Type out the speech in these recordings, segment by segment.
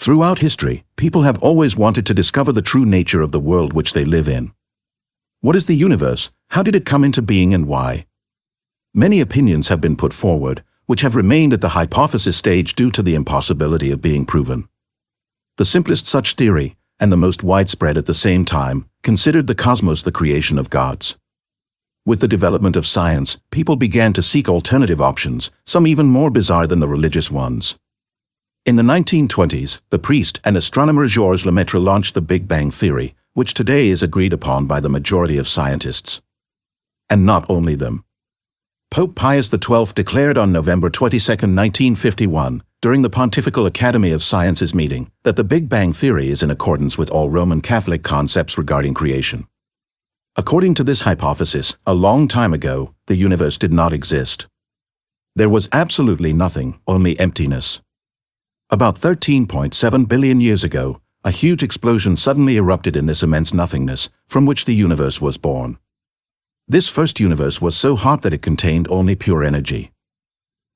Throughout history, people have always wanted to discover the true nature of the world which they live in. What is the universe? How did it come into being and why? Many opinions have been put forward, which have remained at the hypothesis stage due to the impossibility of being proven. The simplest such theory, and the most widespread at the same time, considered the cosmos the creation of gods. With the development of science, people began to seek alternative options, some even more bizarre than the religious ones. In the 1920s, the priest and astronomer Georges Lemaitre launched the Big Bang Theory, which today is agreed upon by the majority of scientists. And not only them. Pope Pius XII declared on November 22, 1951, during the Pontifical Academy of Sciences meeting, that the Big Bang Theory is in accordance with all Roman Catholic concepts regarding creation. According to this hypothesis, a long time ago, the universe did not exist. There was absolutely nothing, only emptiness. About 13.7 billion years ago, a huge explosion suddenly erupted in this immense nothingness, from which the universe was born. This first universe was so hot that it contained only pure energy.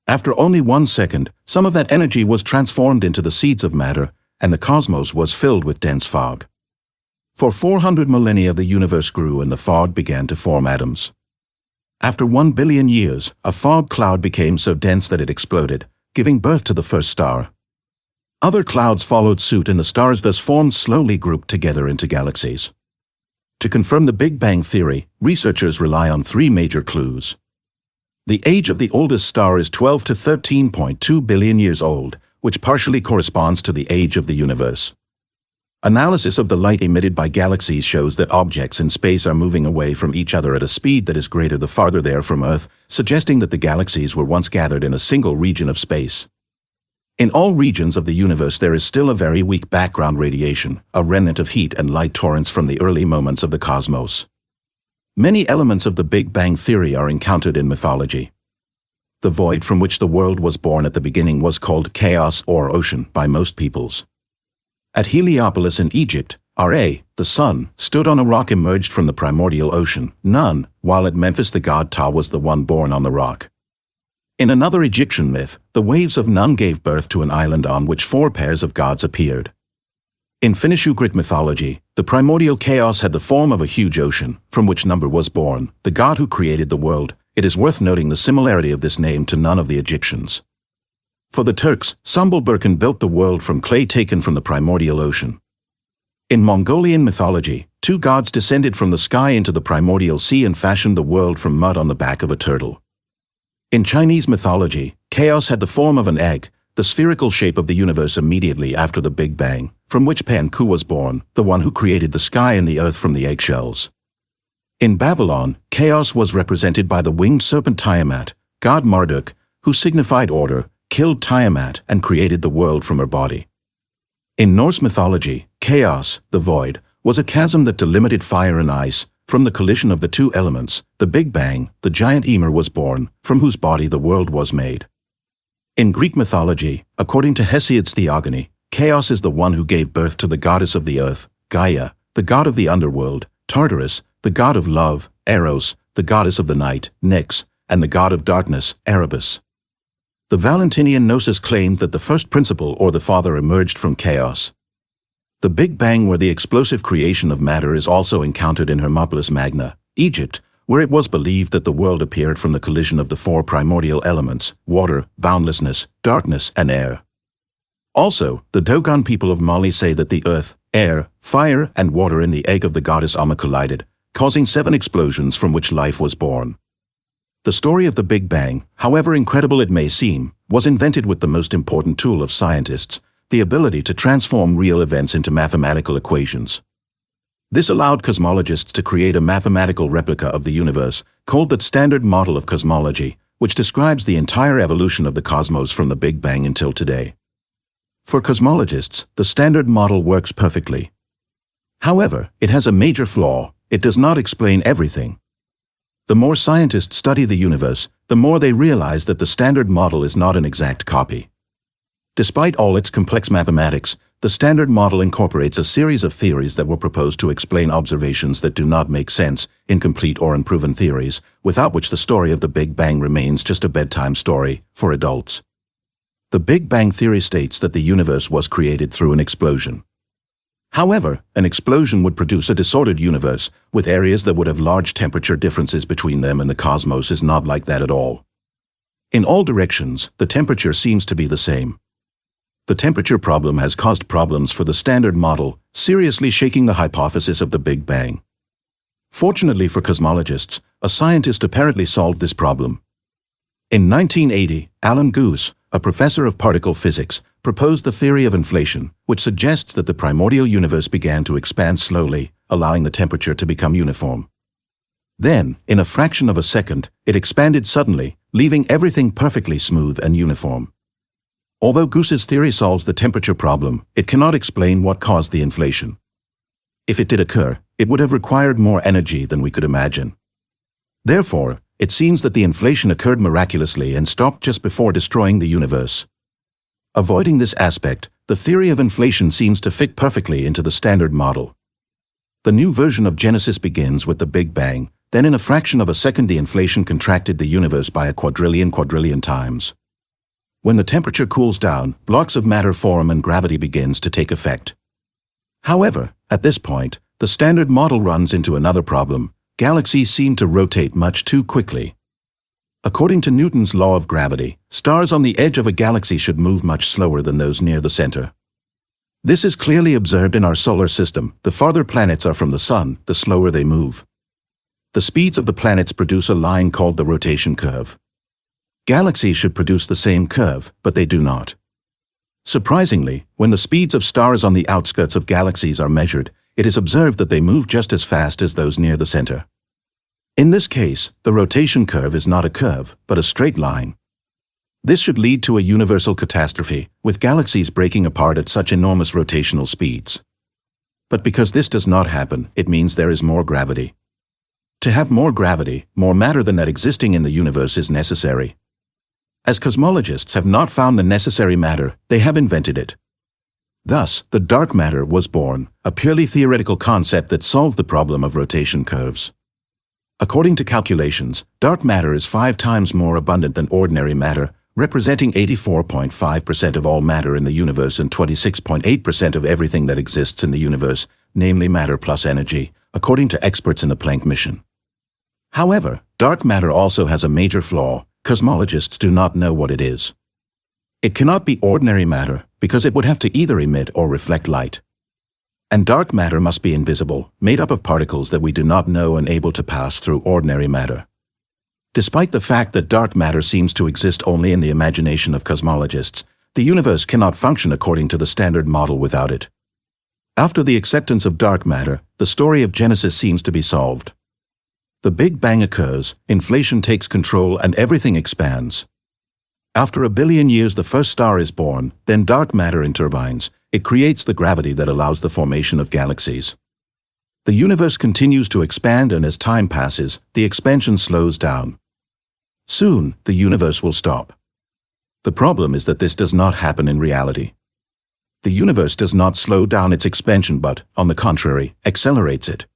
After only 1 second, some of that energy was transformed into the seeds of matter, and the cosmos was filled with dense fog. For 400 millennia the universe grew and the fog began to form atoms. After 1 billion years, a fog cloud became so dense that it exploded, giving birth to the first star. Other clouds followed suit and the stars thus formed slowly grouped together into galaxies. To confirm the Big Bang Theory, researchers rely on 3 major clues. The age of the oldest star is 12 to 13.2 billion years old, which partially corresponds to the age of the universe. Analysis of the light emitted by galaxies shows that objects in space are moving away from each other at a speed that is greater the farther they are from Earth, suggesting that the galaxies were once gathered in a single region of space. In all regions of the universe there is still a very weak background radiation, a remnant of heat and light torrents from the early moments of the cosmos. Many elements of the Big Bang Theory are encountered in mythology. The void from which the world was born at the beginning was called chaos or ocean by most peoples. At Heliopolis in Egypt, Ra, the sun, stood on a rock emerged from the primordial ocean, Nun, while at Memphis the god Ptah was the one born on the rock. In another Egyptian myth, the waves of Nun gave birth to an island on which 4 pairs of gods appeared. In Finnish-Ugric mythology, the primordial chaos had the form of a huge ocean, from which Number was born, the god who created the world. It is worth noting the similarity of this name to none of the Egyptians. For the Turks, Sambal built the world from clay taken from the primordial ocean. In Mongolian mythology, 2 gods descended from the sky into the primordial sea and fashioned the world from mud on the back of a turtle. In Chinese mythology, chaos had the form of an egg, the spherical shape of the universe immediately after the Big Bang, from which Pan Ku was born, the one who created the sky and the earth from the eggshells. In Babylon, chaos was represented by the winged serpent Tiamat, god Marduk, who signified order, killed Tiamat and created the world from her body. In Norse mythology, chaos, the void, was a chasm that delimited fire and ice. From the collision of the 2 elements, the Big Bang, the giant Ymir was born, from whose body the world was made. In Greek mythology, according to Hesiod's Theogony, chaos is the one who gave birth to the goddess of the earth, Gaia, the god of the underworld, Tartarus, the god of love, Eros, the goddess of the night, Nyx, and the god of darkness, Erebus. The Valentinian Gnosis claimed that the first principle or the father emerged from chaos. The Big Bang, where the explosive creation of matter, is also encountered in Hermopolis Magna, Egypt, where it was believed that the world appeared from the collision of the 4 primordial elements, water, boundlessness, darkness, and air. Also, the Dogon people of Mali say that the earth, air, fire, and water in the egg of the goddess Amma collided, causing 7 explosions from which life was born. The story of the Big Bang, however incredible it may seem, was invented with the most important tool of scientists, the ability to transform real events into mathematical equations. This allowed cosmologists to create a mathematical replica of the universe called the Standard Model of Cosmology, which describes the entire evolution of the cosmos from the Big Bang until today. For cosmologists, the Standard Model works perfectly. However, it has a major flaw: it does not explain everything. The more scientists study the universe, the more they realize that the Standard Model is not an exact copy. Despite all its complex mathematics, the Standard Model incorporates a series of theories that were proposed to explain observations that do not make sense, incomplete or unproven theories, without which the story of the Big Bang remains just a bedtime story for adults. The Big Bang Theory states that the universe was created through an explosion. However, an explosion would produce a disordered universe, with areas that would have large temperature differences between them, and the cosmos is not like that at all. In all directions, the temperature seems to be the same. The temperature problem has caused problems for the Standard Model, seriously shaking the hypothesis of the Big Bang. Fortunately for cosmologists, a scientist apparently solved this problem. In 1980, Alan Guth, a professor of particle physics, proposed the theory of inflation, which suggests that the primordial universe began to expand slowly, allowing the temperature to become uniform. Then, in a fraction of a second, it expanded suddenly, leaving everything perfectly smooth and uniform. Although Guth's theory solves the temperature problem, it cannot explain what caused the inflation. If it did occur, it would have required more energy than we could imagine. Therefore, it seems that the inflation occurred miraculously and stopped just before destroying the universe. Avoiding this aspect, the theory of inflation seems to fit perfectly into the Standard Model. The new version of Genesis begins with the Big Bang, then in a fraction of a second the inflation contracted the universe by a quadrillion times. When the temperature cools down, blocks of matter form and gravity begins to take effect. However, at this point, the Standard Model runs into another problem. Galaxies seem to rotate much too quickly. According to Newton's law of gravity, stars on the edge of a galaxy should move much slower than those near the center. This is clearly observed in our solar system. The farther planets are from the Sun, the slower they move. The speeds of the planets produce a line called the rotation curve. Galaxies should produce the same curve, but they do not. Surprisingly, when the speeds of stars on the outskirts of galaxies are measured, it is observed that they move just as fast as those near the center. In this case, the rotation curve is not a curve, but a straight line. This should lead to a universal catastrophe, with galaxies breaking apart at such enormous rotational speeds. But because this does not happen, it means there is more gravity. To have more gravity, more matter than that existing in the universe is necessary. As cosmologists have not found the necessary matter, they have invented it. Thus, the dark matter was born, a purely theoretical concept that solved the problem of rotation curves. According to calculations, dark matter is 5 times more abundant than ordinary matter, representing 84.5% of all matter in the universe and 26.8% of everything that exists in the universe, namely matter plus energy, according to experts in the Planck mission. However, dark matter also has a major flaw. Cosmologists do not know what it is. It cannot be ordinary matter because it would have to either emit or reflect light. And dark matter must be invisible, made up of particles that we do not know and able to pass through ordinary matter. Despite the fact that dark matter seems to exist only in the imagination of cosmologists, the universe cannot function according to the Standard Model without it. After the acceptance of dark matter, the story of Genesis seems to be solved. The Big Bang occurs, inflation takes control, and everything expands. After 1 billion years the first star is born, then dark matter intervenes. It creates the gravity that allows the formation of galaxies. The universe continues to expand, and as time passes, the expansion slows down. Soon, the universe will stop. The problem is that this does not happen in reality. The universe does not slow down its expansion but, on the contrary, accelerates it.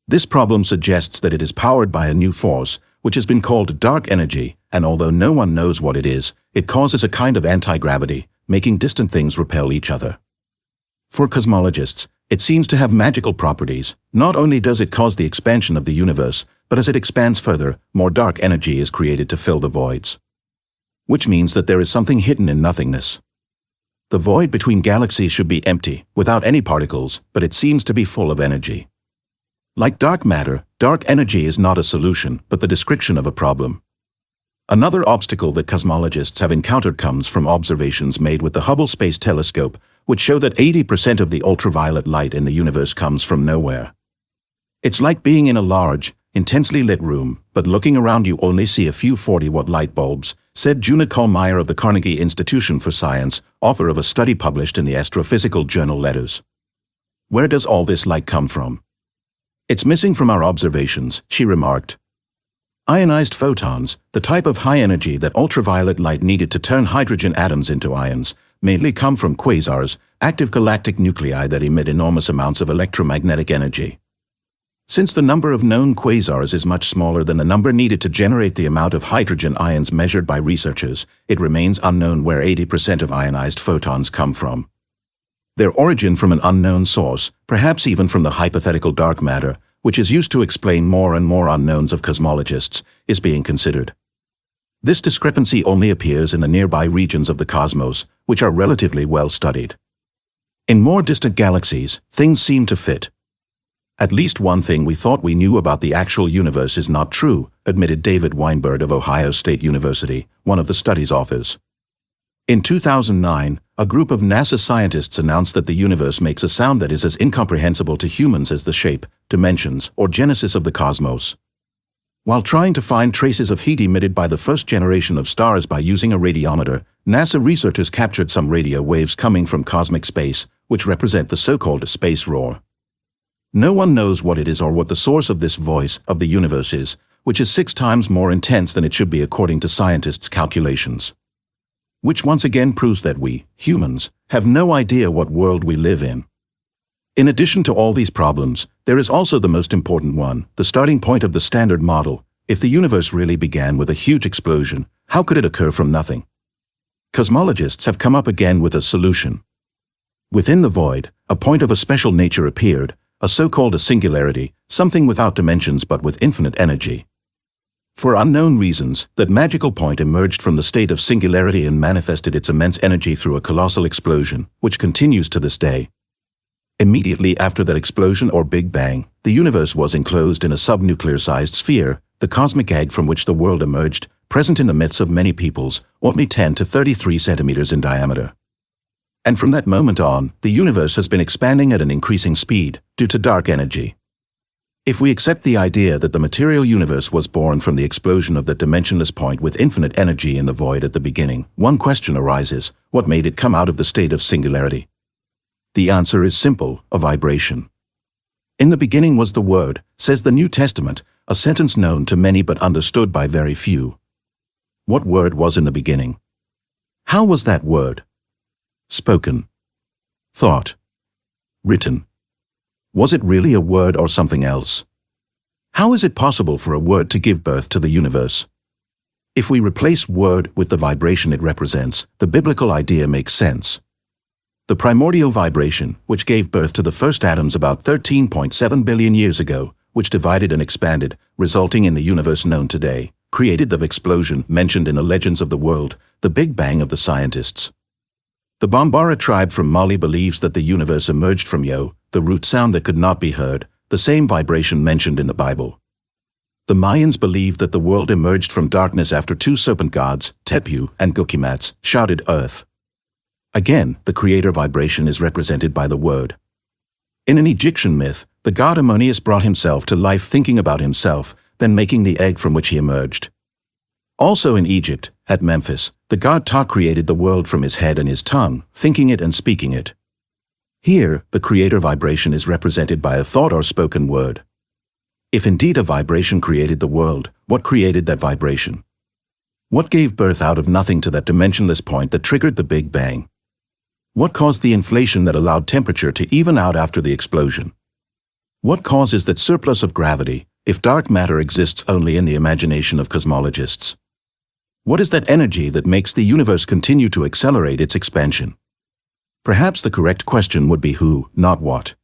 This problem suggests that it is powered by a new force, which has been called dark energy, and although no one knows what it is, it causes a kind of anti-gravity, making distant things repel each other. For cosmologists, it seems to have magical properties. Not only does it cause the expansion of the universe, but as it expands further, more dark energy is created to fill the voids. Which means that there is something hidden in nothingness. The void between galaxies should be empty, without any particles, but it seems to be full of energy. Like dark matter, dark energy is not a solution, but the description of a problem. Another obstacle that cosmologists have encountered comes from observations made with the Hubble Space Telescope, which show that 80% of the ultraviolet light in the universe comes from nowhere. It's like being in a large, intensely lit room, but looking around you only see a few 40-watt light bulbs, said Juna Kollmeyer of the Carnegie Institution for Science, author of a study published in the astrophysical journal Letters. Where does all this light come from? It's missing from our observations, she remarked. Ionized photons, the type of high energy that ultraviolet light needed to turn hydrogen atoms into ions, mainly come from quasars, active galactic nuclei that emit enormous amounts of electromagnetic energy. Since the number of known quasars is much smaller than the number needed to generate the amount of hydrogen ions measured by researchers, it remains unknown where 80% of ionized photons come from. Their origin from an unknown source, perhaps even from the hypothetical dark matter, which is used to explain more and more unknowns of cosmologists, is being considered. This discrepancy only appears in the nearby regions of the cosmos, which are relatively well studied. In more distant galaxies, things seem to fit. At least one thing we thought we knew about the actual universe is not true, admitted David Weinberg of Ohio State University, one of the study's authors. In 2009, a group of NASA scientists announced that the universe makes a sound that is as incomprehensible to humans as the shape, dimensions, or genesis of the cosmos. While trying to find traces of heat emitted by the first generation of stars by using a radiometer, NASA researchers captured some radio waves coming from cosmic space, which represent the so-called space roar. No one knows what it is or what the source of this voice of the universe is, which is 6 times more intense than it should be according to scientists' calculations. Which once again proves that we, humans, have no idea what world we live in. In addition to all these problems, there is also the most important one, the starting point of the Standard Model. If the universe really began with a huge explosion, how could it occur from nothing? Cosmologists have come up again with a solution. Within the void, a point of a special nature appeared, a so-called singularity, something without dimensions but with infinite energy. For unknown reasons, that magical point emerged from the state of singularity and manifested its immense energy through a colossal explosion, which continues to this day. Immediately after that explosion or Big Bang, the universe was enclosed in a subnuclear-sized sphere, the cosmic egg from which the world emerged, present in the myths of many peoples, only 10 to 33 centimeters in diameter. And from that moment on, the universe has been expanding at an increasing speed, due to dark energy. If we accept the idea that the material universe was born from the explosion of that dimensionless point with infinite energy in the void at the beginning, one question arises: what made it come out of the state of singularity? The answer is simple: a vibration. In the beginning was the Word, says the New Testament, a sentence known to many but understood by very few. What word was in the beginning? How was that word? Spoken. Thought. Written. Was it really a word or something else? How is it possible for a word to give birth to the universe? If we replace word with the vibration it represents, the biblical idea makes sense. The primordial vibration, which gave birth to the first atoms about 13.7 billion years ago, which divided and expanded, resulting in the universe known today, created the explosion mentioned in the legends of the world, the Big Bang of the scientists. The Bambara tribe from Mali believes that the universe emerged from Yo, the root sound that could not be heard, the same vibration mentioned in the Bible. The Mayans believed that the world emerged from darkness after 2 serpent gods, Tepu and Gokimats, shouted earth. Again, the creator vibration is represented by the word. In an Egyptian myth, the god Ammonius brought himself to life thinking about himself, then making the egg from which he emerged. Also in Egypt, at Memphis, the god Ta created the world from his head and his tongue, thinking it and speaking it. Here, the creator vibration is represented by a thought or spoken word. If indeed a vibration created the world, what created that vibration? What gave birth out of nothing to that dimensionless point that triggered the Big Bang? What caused the inflation that allowed temperature to even out after the explosion? What causes that surplus of gravity, if dark matter exists only in the imagination of cosmologists? What is that energy that makes the universe continue to accelerate its expansion? Perhaps the correct question would be who, not what.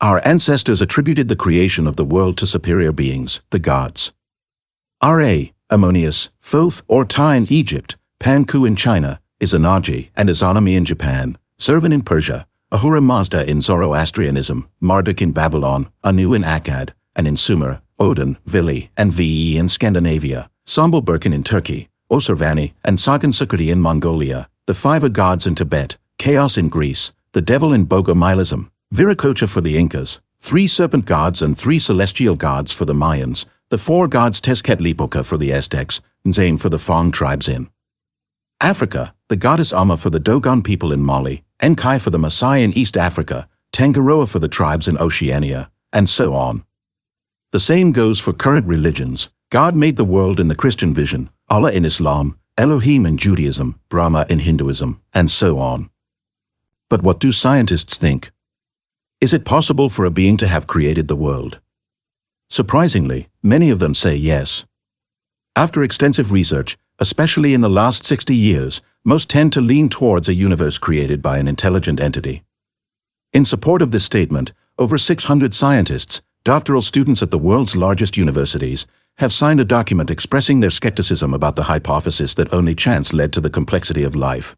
Our ancestors attributed the creation of the world to superior beings, the gods. Ra, Ammonius, Thoth or Ta in Egypt, Panku in China, Izanagi and Izanami in Japan, Servan in Persia, Ahura Mazda in Zoroastrianism, Marduk in Babylon, Anu in Akkad, and in Sumer, Odin, Vili, and Ve in Scandinavia, Sambal in Turkey, Osirvani and Sagan Sukriti in Mongolia, the 5 gods in Tibet, Chaos in Greece, the devil in Bogomailism, Viracocha for the Incas, 3 serpent gods and 3 celestial gods for the Mayans, the 4 gods Tezcatlipoca for the Aztecs, Nzame for the Fang tribes in Africa, the goddess Amma for the Dogon people in Mali, Enkai for the Maasai in East Africa, Tangaroa for the tribes in Oceania, and so on. The same goes for current religions. God made the world in the Christian vision, Allah in Islam, Elohim in Judaism, Brahma in Hinduism, and so on. But what do scientists think? Is it possible for a being to have created the world? Surprisingly, many of them say yes. After extensive research, especially in the last 60 years, most tend to lean towards a universe created by an intelligent entity. In support of this statement, over 600 scientists, doctoral students at the world's largest universities, have signed a document expressing their skepticism about the hypothesis that only chance led to the complexity of life.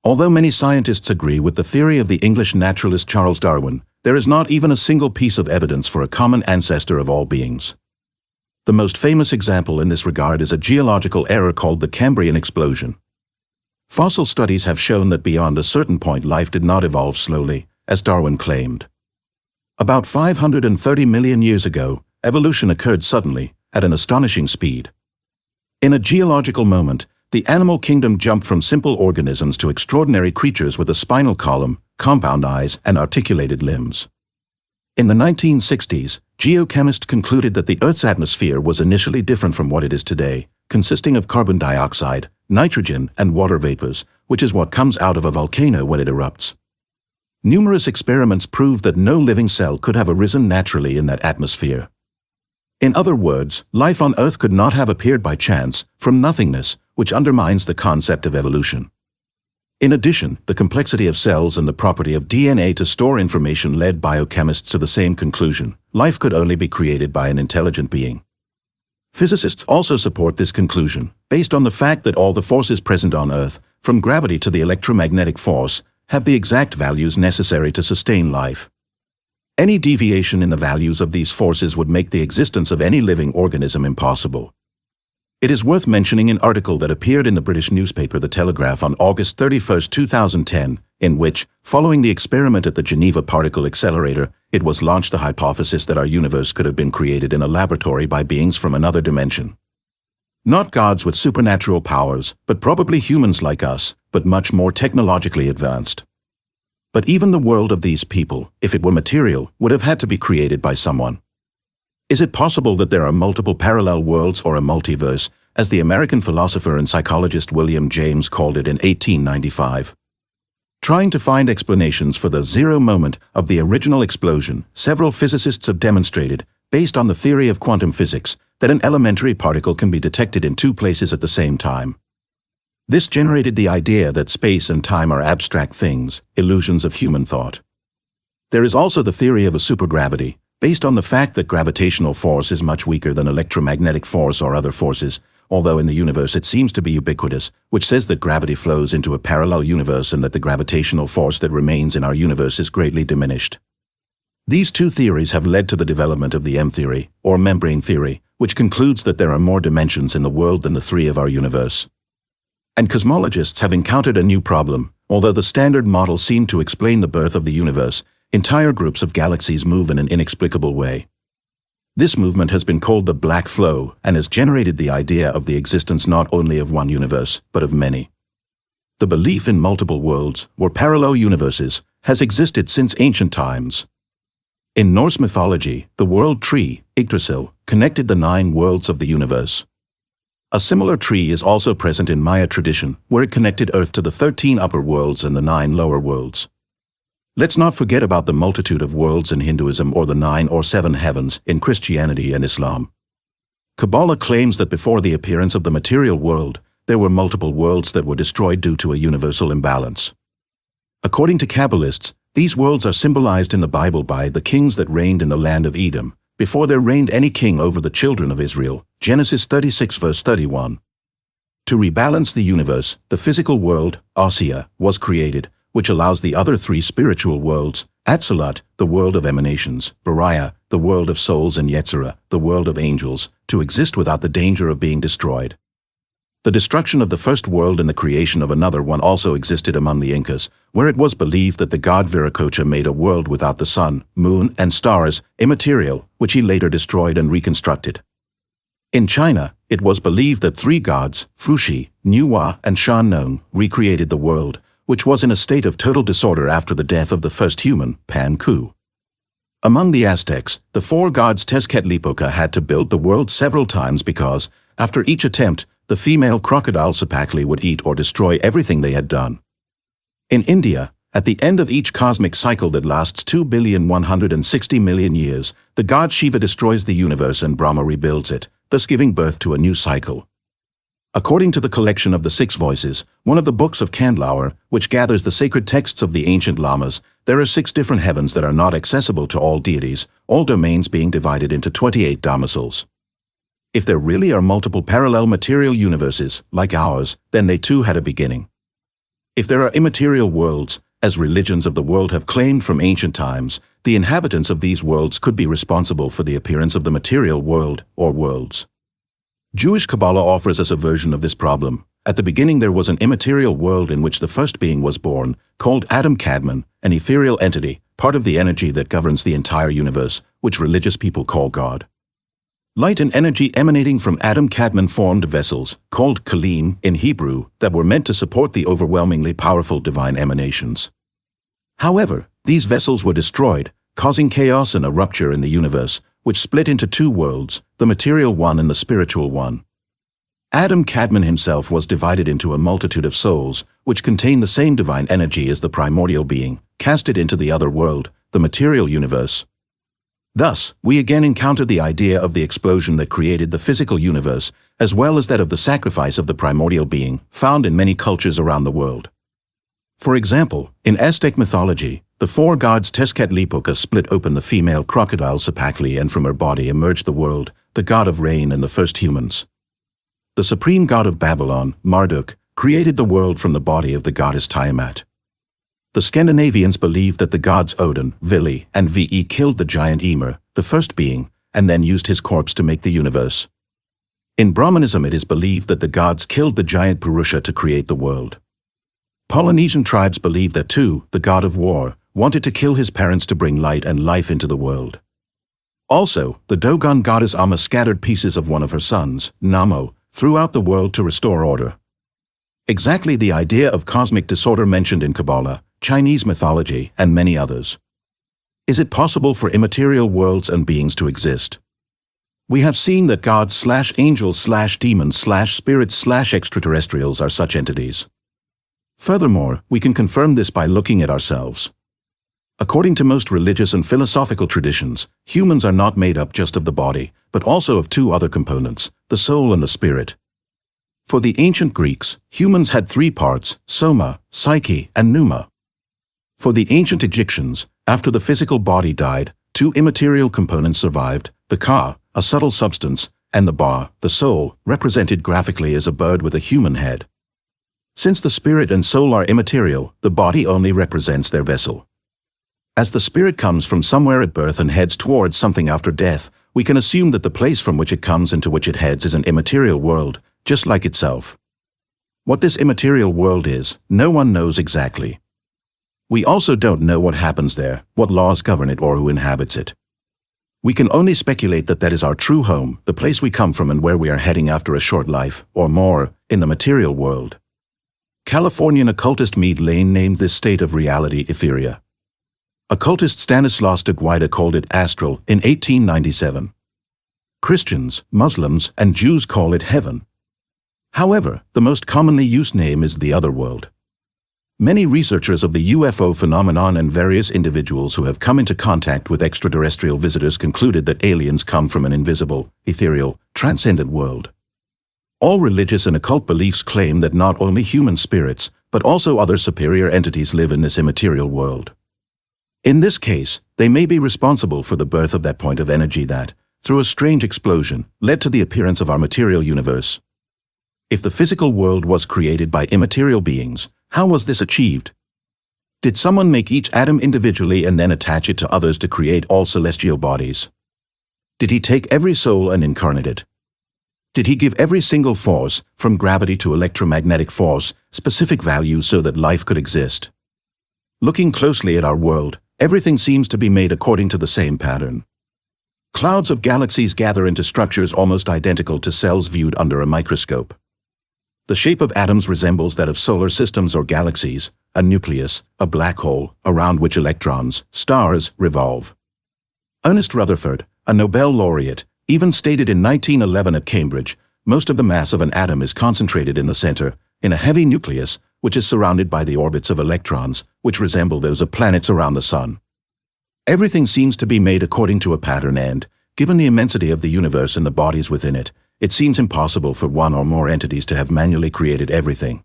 Although many scientists agree with the theory of the English naturalist Charles Darwin, there is not even a single piece of evidence for a common ancestor of all beings. The most famous example in this regard is a geological error called the Cambrian explosion. Fossil studies have shown that beyond a certain point life did not evolve slowly, as Darwin claimed. About 530 million years ago, evolution occurred suddenly, at an astonishing speed. In a geological moment, the animal kingdom jumped from simple organisms to extraordinary creatures with a spinal column, compound eyes, and articulated limbs. In the 1960s, geochemists concluded that the Earth's atmosphere was initially different from what it is today, consisting of carbon dioxide, nitrogen, and water vapors, which is what comes out of a volcano when it erupts. Numerous experiments proved that no living cell could have arisen naturally in that atmosphere. In other words, life on Earth could not have appeared by chance, from nothingness, which undermines the concept of evolution. In addition, the complexity of cells and the property of DNA to store information led biochemists to the same conclusion: life could only be created by an intelligent being. Physicists also support this conclusion, based on the fact that all the forces present on Earth, from gravity to the electromagnetic force, have the exact values necessary to sustain life. Any deviation in the values of these forces would make the existence of any living organism impossible. It is worth mentioning an article that appeared in the British newspaper The Telegraph on August 31, 2010, in which, following the experiment at the Geneva Particle Accelerator, it was launched the hypothesis that our universe could have been created in a laboratory by beings from another dimension. Not gods with supernatural powers, but probably humans like us, but much more technologically advanced. But even the world of these people, if it were material, would have had to be created by someone. Is it possible that there are multiple parallel worlds or a multiverse, as the American philosopher and psychologist William James called it in 1895? Trying to find explanations for the zero moment of the original explosion, several physicists have demonstrated, based on the theory of quantum physics, that an elementary particle can be detected in two places at the same time. This generated the idea that space and time are abstract things, illusions of human thought. There is also the theory of a supergravity, based on the fact that gravitational force is much weaker than electromagnetic force or other forces, although in the universe it seems to be ubiquitous, which says that gravity flows into a parallel universe and that the gravitational force that remains in our universe is greatly diminished. These two theories have led to the development of the M theory, or membrane theory, which concludes that there are more dimensions in the world than the three of our universe. And cosmologists have encountered a new problem. Although the standard model seemed to explain the birth of the universe, entire groups of galaxies move in an inexplicable way. This movement has been called the black flow and has generated the idea of the existence not only of one universe, but of many. The belief in multiple worlds, or parallel universes, has existed since ancient times. In Norse mythology, the world tree, Yggdrasil, connected the 9 worlds of the universe. A similar tree is also present in Maya tradition, where it connected Earth to the 13 upper worlds and the 9 lower worlds. Let's not forget about the multitude of worlds in Hinduism or the 9 or 7 heavens in Christianity and Islam. Kabbalah claims that before the appearance of the material world, there were multiple worlds that were destroyed due to a universal imbalance. According to Kabbalists, these worlds are symbolized in the Bible by the kings that reigned in the land of Edom, before there reigned any king over the children of Israel, Genesis 36 verse 31. To rebalance the universe, the physical world, Asiya, was created, which allows the other 3 spiritual worlds, Atzilut, the world of emanations, Bariah, the world of souls, and Yetzirah, the world of angels, to exist without the danger of being destroyed. The destruction of the first world and the creation of another one also existed among the Incas, where it was believed that the god Viracocha made a world without the sun, moon, and stars, immaterial, which he later destroyed and reconstructed. In China, it was believed that 3 gods, Fuxi, Nuwa, and Shan recreated the world, which was in a state of total disorder after the death of the first human, Pan Ku. Among the Aztecs, the 4 gods Tezcatlipoca had to build the world several times because, after each attempt, the female crocodile Cipacli would eat or destroy everything they had done. In India, At the end of each cosmic cycle that lasts 2,160,000,000 years, the god Shiva destroys the universe and Brahma rebuilds it, thus giving birth to a new cycle. According to the collection of the Six Voices, one of the books of Kandlauer, which gathers the sacred texts of the ancient lamas, there are 6 different heavens that are not accessible to all deities, all domains being divided into 28 domiciles. If there really are multiple parallel material universes, like ours, then they too had a beginning. If there are immaterial worlds, as religions of the world have claimed from ancient times, the inhabitants of these worlds could be responsible for the appearance of the material world or worlds. Jewish Kabbalah offers us a version of this problem. At the beginning there was an immaterial world in which the first being was born, called Adam Kadmon, an ethereal entity, part of the energy that governs the entire universe, which religious people call God. Light and energy emanating from Adam Kadmon formed vessels, called kalim in Hebrew, that were meant to support the overwhelmingly powerful divine emanations. However, these vessels were destroyed, causing chaos and a rupture in the universe, which split into 2 worlds, the material one and the spiritual one. Adam Kadmon himself was divided into a multitude of souls, which contain the same divine energy as the primordial being, casted into the other world, the material universe. Thus, we again encounter the idea of the explosion that created the physical universe, as well as that of the sacrifice of the primordial being, found in many cultures around the world. For example, in Aztec mythology, the 4 gods Tezcatlipoca split open the female crocodile Cipacli, and from her body emerged the world, the god of rain and the first humans. The supreme god of Babylon, Marduk, created the world from the body of the goddess Tiamat. The Scandinavians believed that the gods Odin, Vili, and Ve killed the giant Ymir, the first being, and then used his corpse to make the universe. In Brahmanism it is believed that the gods killed the giant Purusha to create the world. Polynesian tribes believed that Tu, the god of war, wanted to kill his parents to bring light and life into the world. Also, the Dogon goddess Amma scattered pieces of one of her sons, Namo, throughout the world to restore order. Exactly the idea of cosmic disorder mentioned in Kabbalah, Chinese mythology, and many others. Is it possible for immaterial worlds and beings to exist? We have seen that gods/angels/demons/spirits/extraterrestrials are such entities. Furthermore, we can confirm this by looking at ourselves. According to most religious and philosophical traditions, humans are not made up just of the body, but also of 2 other components, the soul and the spirit. For the ancient Greeks, humans had 3 parts, soma, psyche, and pneuma. For the ancient Egyptians, after the physical body died, 2 immaterial components survived, the ka, a subtle substance, and the ba, the soul, represented graphically as a bird with a human head. Since the spirit and soul are immaterial, the body only represents their vessel. As the spirit comes from somewhere at birth and heads towards something after death, we can assume that the place from which it comes and to which it heads is an immaterial world, just like itself. What this immaterial world is, no one knows exactly. We also don't know what happens there, what laws govern it, or who inhabits it. We can only speculate that that is our true home, the place we come from and where we are heading after a short life, or more, in the material world. Californian occultist Meade Lane named this state of reality Etheria. Occultist Stanislaus de Guida called it astral in 1897. Christians, Muslims, and Jews call it heaven. However, the most commonly used name is the otherworld. Many researchers of the UFO phenomenon and various individuals who have come into contact with extraterrestrial visitors concluded that aliens come from an invisible, ethereal, transcendent world. All religious and occult beliefs claim that not only human spirits, but also other superior entities live in this immaterial world. In this case, they may be responsible for the birth of that point of energy that, through a strange explosion, led to the appearance of our material universe. If the physical world was created by immaterial beings, how was this achieved? Did someone make each atom individually and then attach it to others to create all celestial bodies? Did he take every soul and incarnate it? Did he give every single force, from gravity to electromagnetic force, specific values so that life could exist? Looking closely at our world, everything seems to be made according to the same pattern. Clouds of galaxies gather into structures almost identical to cells viewed under a microscope. The shape of atoms resembles that of solar systems or galaxies, a nucleus, a black hole, around which electrons, stars, revolve. Ernest Rutherford, a Nobel laureate, even stated in 1911 at Cambridge, most of the mass of an atom is concentrated in the center, in a heavy nucleus, which is surrounded by the orbits of electrons, which resemble those of planets around the sun. Everything seems to be made according to a pattern and, given the immensity of the universe and the bodies within it, it seems impossible for one or more entities to have manually created everything.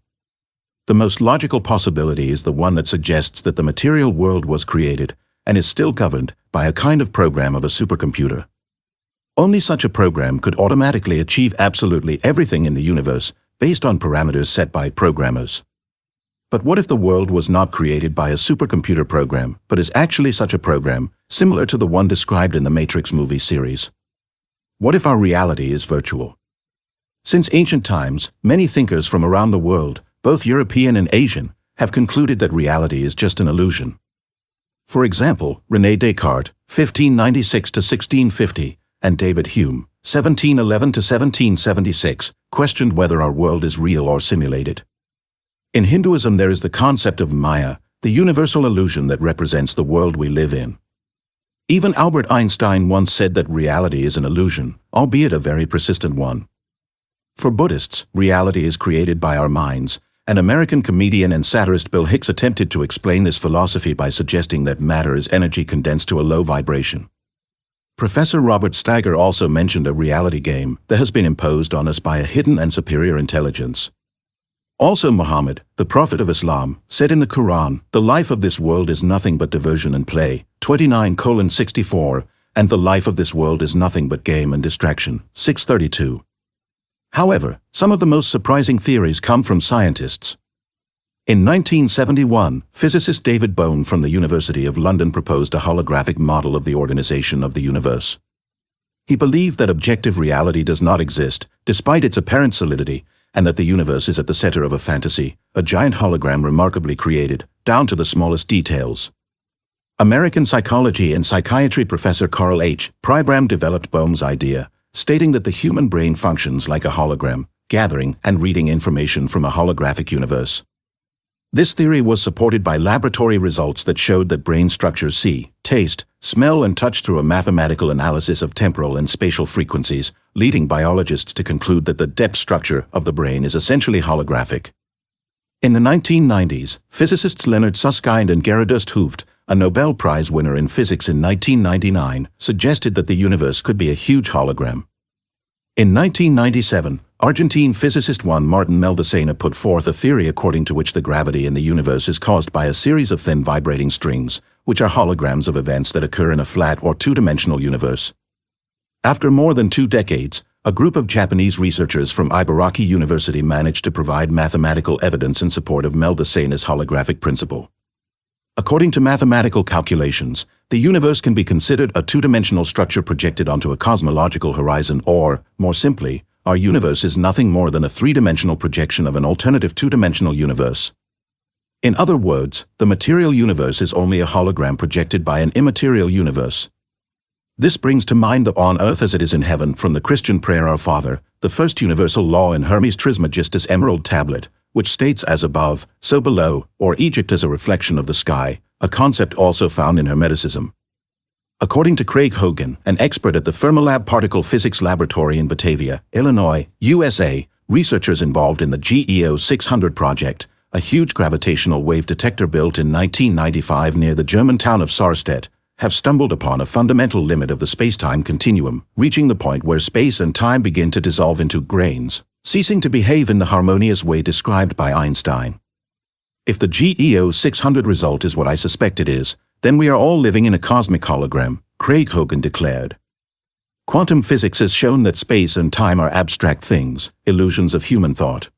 The most logical possibility is the one that suggests that the material world was created and is still governed by a kind of program of a supercomputer. Only such a program could automatically achieve absolutely everything in the universe based on parameters set by programmers. But what if the world was not created by a supercomputer program, but is actually such a program, similar to the one described in the Matrix movie series? What if our reality is virtual? Since ancient times, many thinkers from around the world, both European and Asian, have concluded that reality is just an illusion. For example, René Descartes, 1596 to 1650, and David Hume, 1711 to 1776, questioned whether our world is real or simulated. In Hinduism, there is the concept of Maya, the universal illusion that represents the world we live in. Even Albert Einstein once said that reality is an illusion, albeit a very persistent one. For Buddhists, reality is created by our minds, and American comedian and satirist Bill Hicks attempted to explain this philosophy by suggesting that matter is energy condensed to a low vibration. Professor Robert Steiger also mentioned a reality game that has been imposed on us by a hidden and superior intelligence. Also, Muhammad, the prophet of Islam, said in the Quran, "The life of this world is nothing but diversion and play," 29:64, and "The life of this world is nothing but game and distraction," 6:32. However, some of the most surprising theories come from scientists. In 1971, physicist David Bohm from the University of London proposed a holographic model of the organization of the universe. He believed that objective reality does not exist, despite its apparent solidity, and that the universe is at the center of a fantasy, a giant hologram remarkably created, down to the smallest details. American psychology and psychiatry professor Carl H. Pribram developed Bohm's idea, stating that the human brain functions like a hologram, gathering and reading information from a holographic universe. This theory was supported by laboratory results that showed that brain structures see, taste, smell, and touch through a mathematical analysis of temporal and spatial frequencies, leading biologists to conclude that the depth structure of the brain is essentially holographic. In the 1990s, physicists Leonard Susskind and Gerhardus Hooft, a Nobel Prize winner in physics in 1999, suggested that the universe could be a huge hologram. In 1997, Argentine physicist Juan Martin Meldacena put forth a theory according to which the gravity in the universe is caused by a series of thin vibrating strings, which are holograms of events that occur in a flat or two-dimensional universe. After more than 2 decades, a group of Japanese researchers from Ibaraki University managed to provide mathematical evidence in support of Meldacena's holographic principle. According to mathematical calculations, the universe can be considered a two-dimensional structure projected onto a cosmological horizon or, more simply, our universe is nothing more than a three-dimensional projection of an alternative two-dimensional universe. In other words, the material universe is only a hologram projected by an immaterial universe. This brings to mind the "on earth as it is in heaven" from the Christian prayer Our Father, the first universal law in Hermes Trismegistus' Emerald Tablet, which states "as above, so below," or Egypt as a reflection of the sky, a concept also found in Hermeticism. According to Craig Hogan, an expert at the Fermilab Particle Physics Laboratory in Batavia, Illinois, USA, researchers involved in the GEO 600 project, a huge gravitational wave detector built in 1995 near the German town of Sarstedt, have stumbled upon a fundamental limit of the space-time continuum, reaching the point where space and time begin to dissolve into grains, ceasing to behave in the harmonious way described by Einstein. If the GEO 600 result is what I suspect it is, then we are all living in a cosmic hologram, Craig Hogan declared. Quantum physics has shown that space and time are abstract things, illusions of human thought.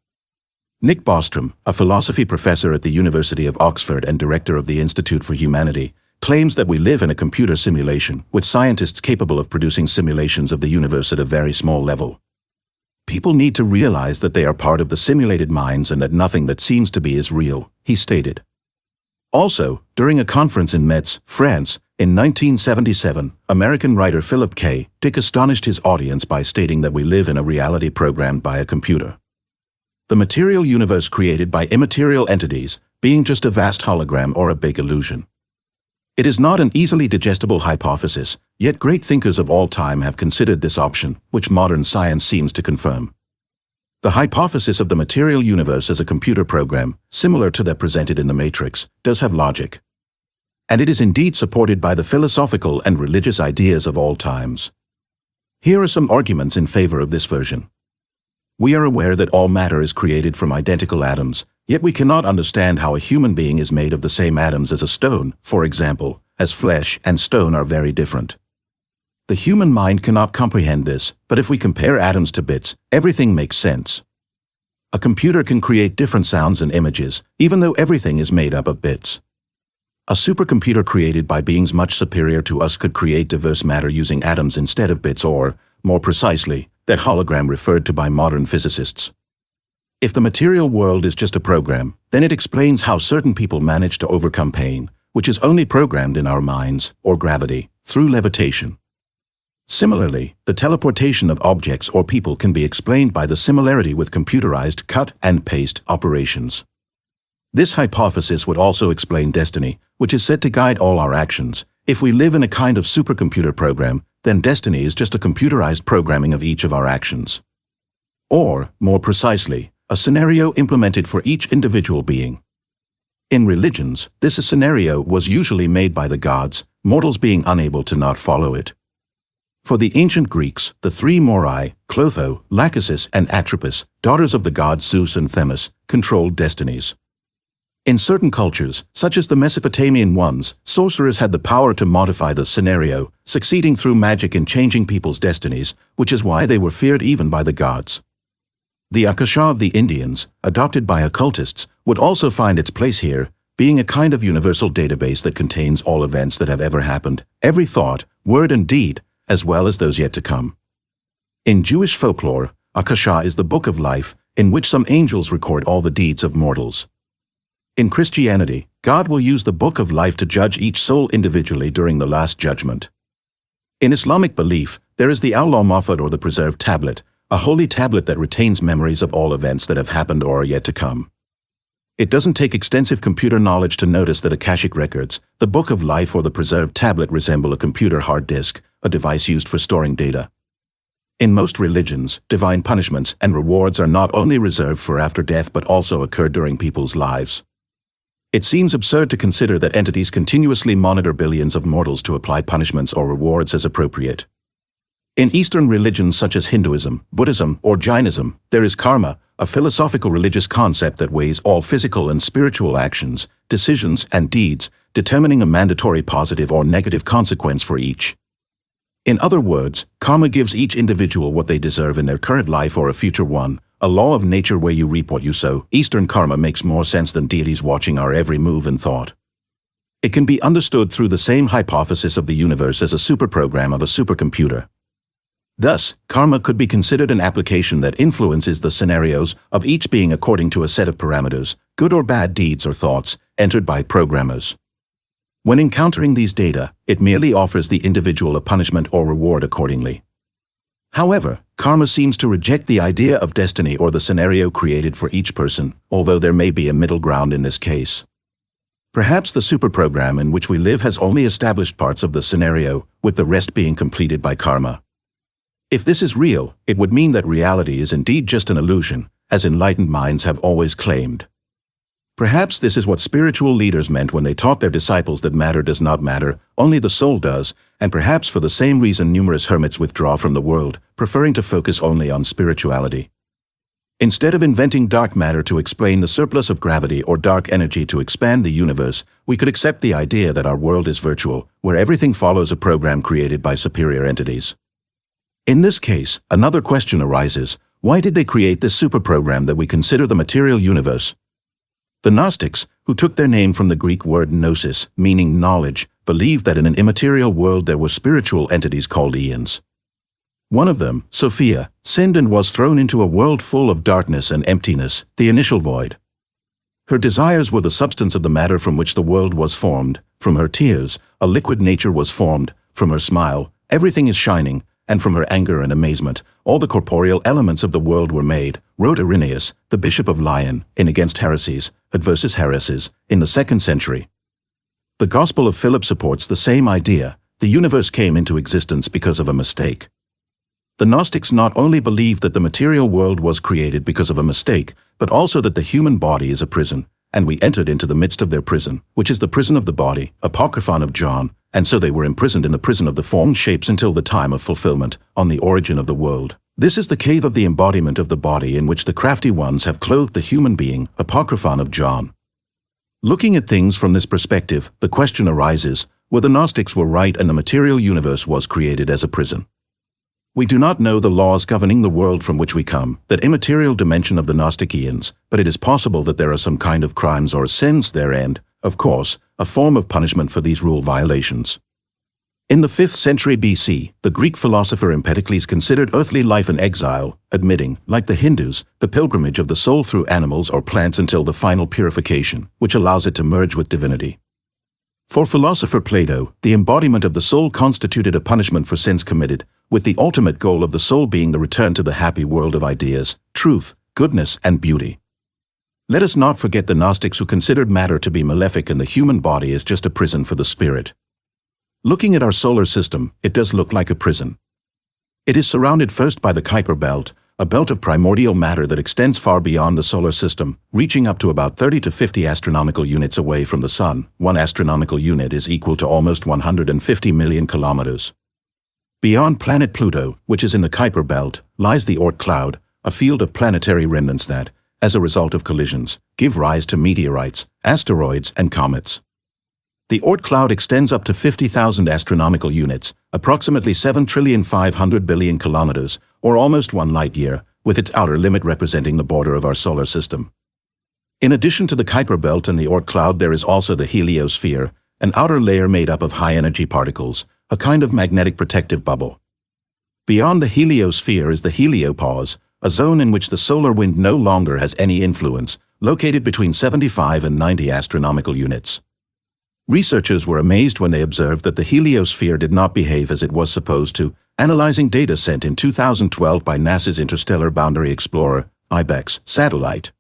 Nick Bostrom, a philosophy professor at the University of Oxford and director of the Institute for Humanity, claims that we live in a computer simulation, with scientists capable of producing simulations of the universe at a very small level. People need to realize that they are part of the simulated minds and that nothing that seems to be is real, he stated. Also, during a conference in Metz, France, in 1977, American writer Philip K. Dick astonished his audience by stating that we live in a reality programmed by a computer. The material universe created by immaterial entities, being just a vast hologram or a big illusion. It is not an easily digestible hypothesis, yet great thinkers of all time have considered this option, which modern science seems to confirm. The hypothesis of the material universe as a computer program, similar to that presented in the Matrix, does have logic. And it is indeed supported by the philosophical and religious ideas of all times. Here are some arguments in favor of this version. We are aware that all matter is created from identical atoms, yet we cannot understand how a human being is made of the same atoms as a stone, for example, as flesh and stone are very different. The human mind cannot comprehend this, but if we compare atoms to bits, everything makes sense. A computer can create different sounds and images, even though everything is made up of bits. A supercomputer created by beings much superior to us could create diverse matter using atoms instead of bits or, more precisely, that hologram referred to by modern physicists. If the material world is just a program, then it explains how certain people manage to overcome pain, which is only programmed in our minds, or gravity, through levitation. Similarly, the teleportation of objects or people can be explained by the similarity with computerized cut and paste operations. This hypothesis would also explain destiny, which is said to guide all our actions. If we live in a kind of supercomputer program, then destiny is just a computerized programming of each of our actions. Or, more precisely, a scenario implemented for each individual being. In religions, this scenario was usually made by the gods, mortals being unable to not follow it. For the ancient Greeks, the three Moirai, Clotho, Lachesis, and Atropos, daughters of the gods Zeus and Themis, controlled destinies. In certain cultures, such as the Mesopotamian ones, sorcerers had the power to modify the scenario, succeeding through magic in changing people's destinies, which is why they were feared even by the gods. The Akasha of the Indians, adopted by occultists, would also find its place here, being a kind of universal database that contains all events that have ever happened, every thought, word and deed, as well as those yet to come. In Jewish folklore, Akasha is the book of life, in which some angels record all the deeds of mortals. In Christianity, God will use the book of life to judge each soul individually during the Last Judgment. In Islamic belief, there is the Awlal Mahfud or the Preserved Tablet, a holy tablet that retains memories of all events that have happened or are yet to come. It doesn't take extensive computer knowledge to notice that Akashic records, the Book of Life or the Preserved Tablet resemble a computer hard disk, a device used for storing data. In most religions, divine punishments and rewards are not only reserved for after death but also occur during people's lives. It seems absurd to consider that entities continuously monitor billions of mortals to apply punishments or rewards as appropriate. In Eastern religions such as Hinduism, Buddhism, or Jainism, there is karma, a philosophical religious concept that weighs all physical and spiritual actions, decisions, and deeds, determining a mandatory positive or negative consequence for each. In other words, karma gives each individual what they deserve in their current life or a future one, a law of nature where you reap what you sow. Eastern karma makes more sense than deities watching our every move and thought. It can be understood through the same hypothesis of the universe as a superprogram of a supercomputer. Thus, karma could be considered an application that influences the scenarios of each being according to a set of parameters, good or bad deeds or thoughts, entered by programmers. When encountering these data, it merely offers the individual a punishment or reward accordingly. However, karma seems to reject the idea of destiny or the scenario created for each person, although there may be a middle ground in this case. Perhaps the superprogram in which we live has only established parts of the scenario, with the rest being completed by karma. If this is real, it would mean that reality is indeed just an illusion, as enlightened minds have always claimed. Perhaps this is what spiritual leaders meant when they taught their disciples that matter does not matter, only the soul does, and perhaps for the same reason numerous hermits withdraw from the world, preferring to focus only on spirituality. Instead of inventing dark matter to explain the surplus of gravity or dark energy to expand the universe, we could accept the idea that our world is virtual, where everything follows a program created by superior entities. In this case, another question arises: why did they create this superprogram that we consider the material universe? The Gnostics, who took their name from the Greek word gnosis, meaning knowledge, believed that in an immaterial world there were spiritual entities called eons. One of them, Sophia, sinned and was thrown into a world full of darkness and emptiness, the initial void. Her desires were the substance of the matter from which the world was formed. From her tears, a liquid nature was formed. From her smile, everything is shining. And from her anger and amazement, all the corporeal elements of the world were made, wrote Irenaeus, the bishop of Lyon, in Against Heresies, Adversus Hereses, in the 2nd century. The Gospel of Philip supports the same idea: the universe came into existence because of a mistake. The Gnostics not only believed that the material world was created because of a mistake, but also that the human body is a prison, and we entered into the midst of their prison, which is the prison of the body, Apocryphon of John, and so they were imprisoned in the prison of the formed shapes until the time of fulfillment, on the origin of the world. This is the cave of the embodiment of the body in which the crafty ones have clothed the human being, Apocryphon of John. Looking at things from this perspective, the question arises, whether Gnostics were right and the material universe was created as a prison. We do not know the laws governing the world from which we come, that immaterial dimension of the Gnostic eons, but it is possible that there are some kind of crimes or sins there and, of course, a form of punishment for these rule violations. In the 5th century BC, the Greek philosopher Empedocles considered earthly life an exile, admitting, like the Hindus, the pilgrimage of the soul through animals or plants until the final purification, which allows it to merge with divinity. For philosopher Plato, the embodiment of the soul constituted a punishment for sins committed, with the ultimate goal of the soul being the return to the happy world of ideas, truth, goodness, and beauty. Let us not forget the Gnostics who considered matter to be malefic and the human body as just a prison for the spirit. Looking at our solar system, it does look like a prison. It is surrounded first by the Kuiper belt, a belt of primordial matter that extends far beyond the solar system, reaching up to about 30 to 50 astronomical units away from the Sun. 1 astronomical unit is equal to almost 150 million kilometers. Beyond planet Pluto, which is in the Kuiper belt, lies the Oort cloud, a field of planetary remnants that, as a result of collisions, give rise to meteorites, asteroids, and comets. The Oort cloud extends up to 50,000 astronomical units, approximately 7,500,000,000,000 kilometers, or almost 1 light year, with its outer limit representing the border of our solar system. In addition to the Kuiper belt and the Oort cloud, there is also the heliosphere, an outer layer made up of high-energy particles, a kind of magnetic protective bubble. Beyond the heliosphere is the heliopause, a zone in which the solar wind no longer has any influence, located between 75 and 90 astronomical units. Researchers were amazed when they observed that the heliosphere did not behave as it was supposed to, analyzing data sent in 2012 by NASA's Interstellar Boundary Explorer, IBEX, satellite.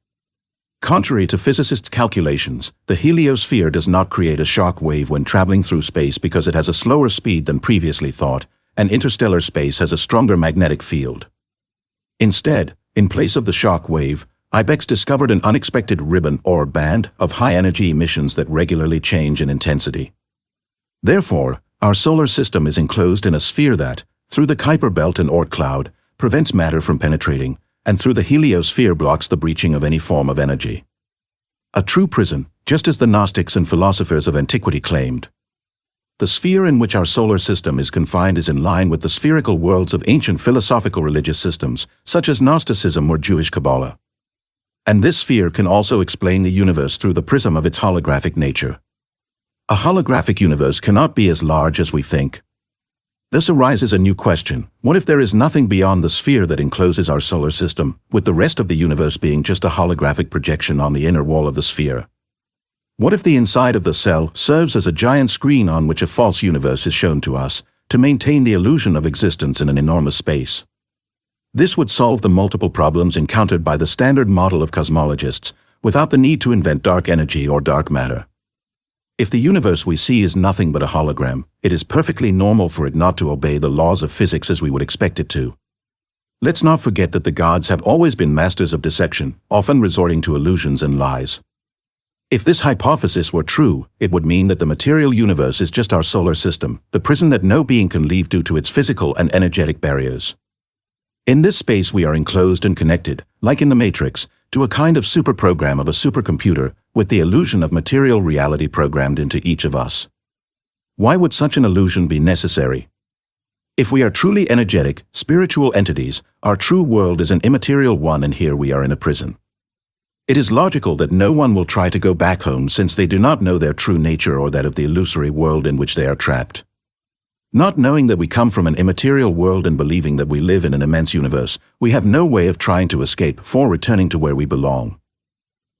Contrary to physicists' calculations, the heliosphere does not create a shock wave when traveling through space because it has a slower speed than previously thought, and interstellar space has a stronger magnetic field. Instead, in place of the shock wave, IBEX discovered an unexpected ribbon or band of high-energy emissions that regularly change in intensity. Therefore, our solar system is enclosed in a sphere that, through the Kuiper belt and Oort cloud, prevents matter from penetrating, and through the heliosphere blocks the breaching of any form of energy. A true prison, just as the Gnostics and philosophers of antiquity claimed. The sphere in which our solar system is confined is in line with the spherical worlds of ancient philosophical religious systems, such as Gnosticism or Jewish Kabbalah. And this sphere can also explain the universe through the prism of its holographic nature. A holographic universe cannot be as large as we think. This arises a new question. What if there is nothing beyond the sphere that encloses our solar system, with the rest of the universe being just a holographic projection on the inner wall of the sphere? What if the inside of the cell serves as a giant screen on which a false universe is shown to us, to maintain the illusion of existence in an enormous space? This would solve the multiple problems encountered by the standard model of cosmologists, without the need to invent dark energy or dark matter. If the universe we see is nothing but a hologram, it is perfectly normal for it not to obey the laws of physics as we would expect it to. Let's not forget that the gods have always been masters of deception, often resorting to illusions and lies. If this hypothesis were true, it would mean that the material universe is just our solar system, the prison that no being can leave due to its physical and energetic barriers. In this space we are enclosed and connected, like in the Matrix, to a kind of superprogram of a supercomputer, with the illusion of material reality programmed into each of us. Why would such an illusion be necessary? If we are truly energetic, spiritual entities, our true world is an immaterial one, and here we are in a prison. It is logical that no one will try to go back home since they do not know their true nature or that of the illusory world in which they are trapped. Not knowing that we come from an immaterial world and believing that we live in an immense universe, we have no way of trying to escape for returning to where we belong.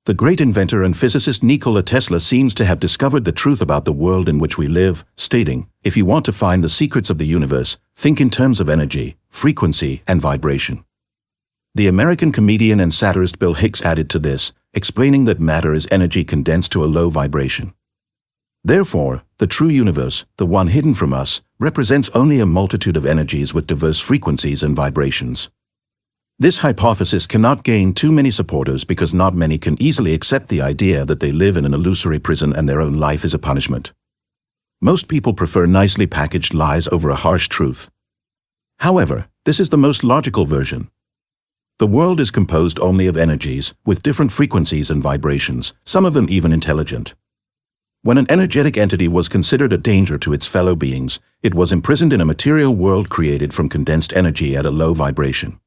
The great inventor and physicist Nikola Tesla seems to have discovered the truth about the world in which we live, stating, "If you want to find the secrets of the universe, think in terms of energy, frequency, and vibration." The American comedian and satirist Bill Hicks added to this, explaining that matter is energy condensed to a low vibration. Therefore, the true universe, the one hidden from us, represents only a multitude of energies with diverse frequencies and vibrations. This hypothesis cannot gain too many supporters because not many can easily accept the idea that they live in an illusory prison and their own life is a punishment. Most people prefer nicely packaged lies over a harsh truth. However, this is the most logical version. The world is composed only of energies, with different frequencies and vibrations, some of them even intelligent. When an energetic entity was considered a danger to its fellow beings, it was imprisoned in a material world created from condensed energy at a low vibration.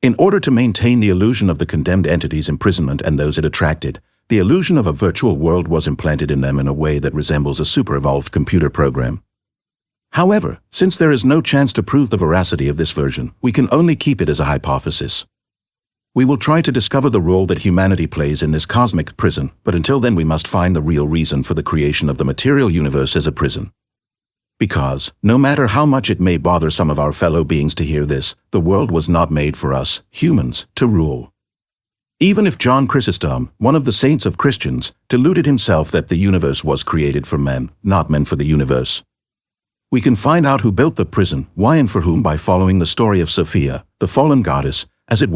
In order to maintain the illusion of the condemned entity's imprisonment and those it attracted, the illusion of a virtual world was implanted in them in a way that resembles a super-evolved computer program. However, since there is no chance to prove the veracity of this version, we can only keep it as a hypothesis. We will try to discover the role that humanity plays in this cosmic prison, but until then we must find the real reason for the creation of the material universe as a prison. Because, no matter how much it may bother some of our fellow beings to hear this, the world was not made for us, humans, to rule. Even if John Chrysostom, one of the saints of Christians, deluded himself that the universe was created for men, not men for the universe. We can find out who built the prison, why and for whom by following the story of Sophia, the fallen goddess, as it was